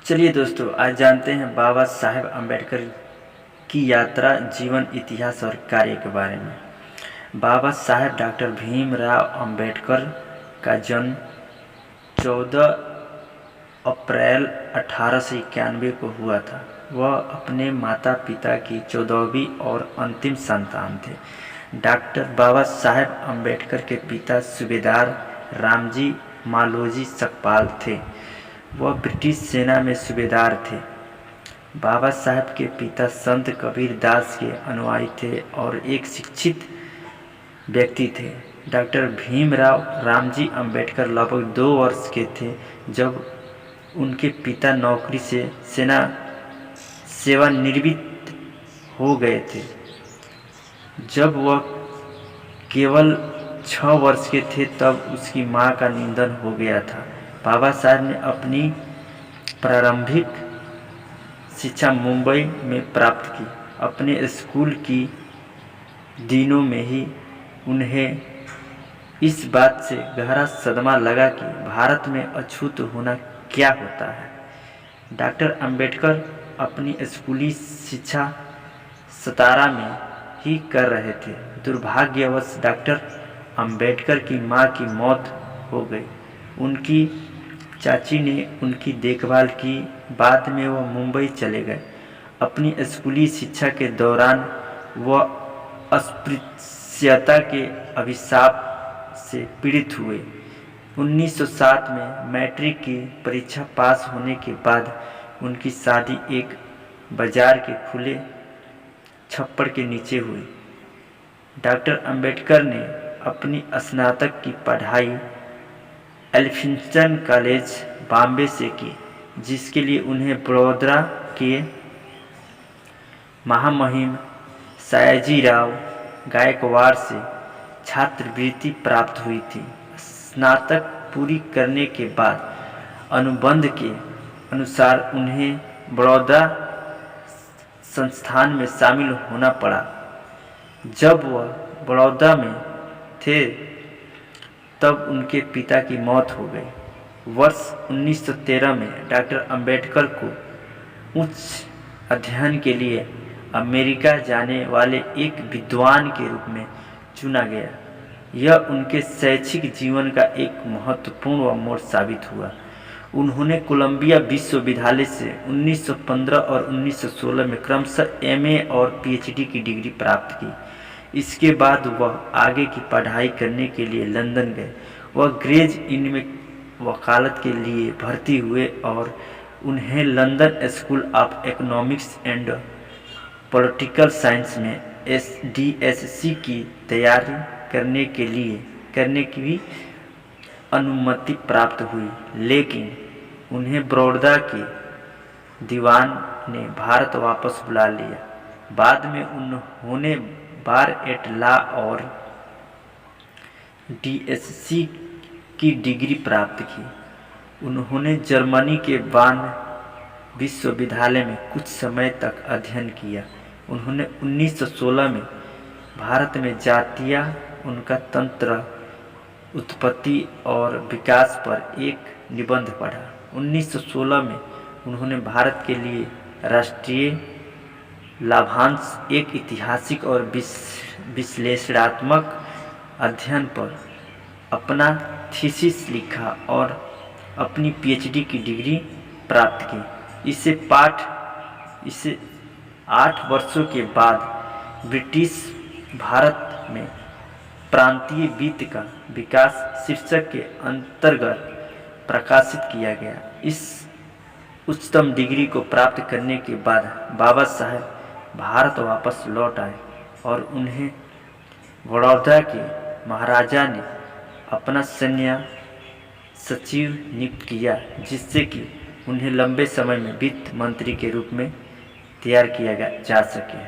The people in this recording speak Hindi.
चलिए दोस्तों, आज जानते हैं बाबा साहेब अम्बेडकर की यात्रा, जीवन, इतिहास और कार्य के बारे में। बाबा साहेब डॉक्टर भीमराव अम्बेडकर का जन्म 14 अप्रैल 1891 को हुआ था। वह अपने माता पिता की 14वीं और अंतिम संतान थे। डॉक्टर बाबा साहेब अम्बेडकर के पिता सूबेदार रामजी मालोजी सकपाल थे। वह ब्रिटिश सेना में सूबेदार थे। बाबा साहेब के पिता संत कबीर दास के अनुयायी थे और एक शिक्षित व्यक्ति थे। डॉक्टर भीमराव रामजी अम्बेडकर लगभग 2 वर्ष के थे जब उनके पिता नौकरी से सेवानिवृत्त हो गए थे। जब वह केवल 6 वर्ष के थे तब उसकी मां का निधन हो गया था। बाबा साहब ने अपनी प्रारंभिक शिक्षा मुंबई में प्राप्त की। अपने स्कूल की दिनों में ही उन्हें इस बात से गहरा सदमा लगा कि भारत में अछूत होना क्या होता है। डॉक्टर अंबेडकर अपनी स्कूली शिक्षा सतारा में ही कर रहे थे। दुर्भाग्यवश डॉक्टर अंबेडकर की मां की मौत हो गई। उनकी चाची ने उनकी देखभाल की। बाद में वह मुंबई चले गए। अपनी स्कूली शिक्षा के दौरान वह अस्पृश्यता के अभिशाप से पीड़ित हुए। 1907 में मैट्रिक की परीक्षा पास होने के बाद उनकी शादी एक बाजार के खुले छप्पर के नीचे हुई। डॉक्टर अंबेडकर ने अपनी स्नातक की पढ़ाई एल्फिंस्टन कॉलेज बॉम्बे से की, जिसके लिए उन्हें बड़ौदा के महामहिम सयाजीराव गायकवाड़ से छात्रवृत्ति प्राप्त हुई थी। स्नातक पूरी करने के बाद अनुबंध के अनुसार उन्हें बड़ौदा संस्थान में शामिल होना पड़ा। जब वह बड़ौदा में थे तब उनके पिता की मौत हो गई। वर्ष 1913 में डॉक्टर अंबेडकर को उच्च अध्ययन के लिए अमेरिका जाने वाले एक विद्वान के रूप में चुना गया। यह उनके शैक्षिक जीवन का एक महत्वपूर्ण मोड़ साबित हुआ। उन्होंने कोलंबिया विश्वविद्यालय से 1915 और 1916 में क्रमशः एमए और पीएचडी की डिग्री प्राप्त की। इसके बाद वह आगे की पढ़ाई करने के लिए लंदन गए। वह ग्रेज इन में वकालत के लिए भर्ती हुए और उन्हें London school of economics and political science में DSc की तैयारी करने की भी अनुमति प्राप्त हुई, लेकिन उन्हें बड़ौदा के दीवान ने भारत वापस बुला लिया। बाद में उन्होंने बार एट लॉ और DSc की डिग्री प्राप्त की। उन्होंने जर्मनी के बान विश्वविद्यालय में कुछ समय तक अध्ययन किया। उन्होंने 1916 में भारत में जातीय उनका तंत्र, उत्पत्ति और विकास पर एक निबंध पढ़ा। 1916 में उन्होंने भारत के लिए राष्ट्रीय लाभांश, एक ऐतिहासिक और विश्लेषणात्मक अध्ययन पर अपना थीसिस लिखा और अपनी पीएचडी की डिग्री प्राप्त की। इसे 8 वर्षों के बाद ब्रिटिश भारत में प्रांतीय वित्त का विकास शीर्षक के अंतर्गत प्रकाशित किया गया। इस उच्चतम डिग्री को प्राप्त करने के बाद बाबा साहेब भारत वापस लौट आए और उन्हें बड़ौदा के महाराजा ने अपना सैन्य सचिव नियुक्त किया, जिससे कि उन्हें लंबे समय में वित्त मंत्री के रूप में तैयार किया जा सके।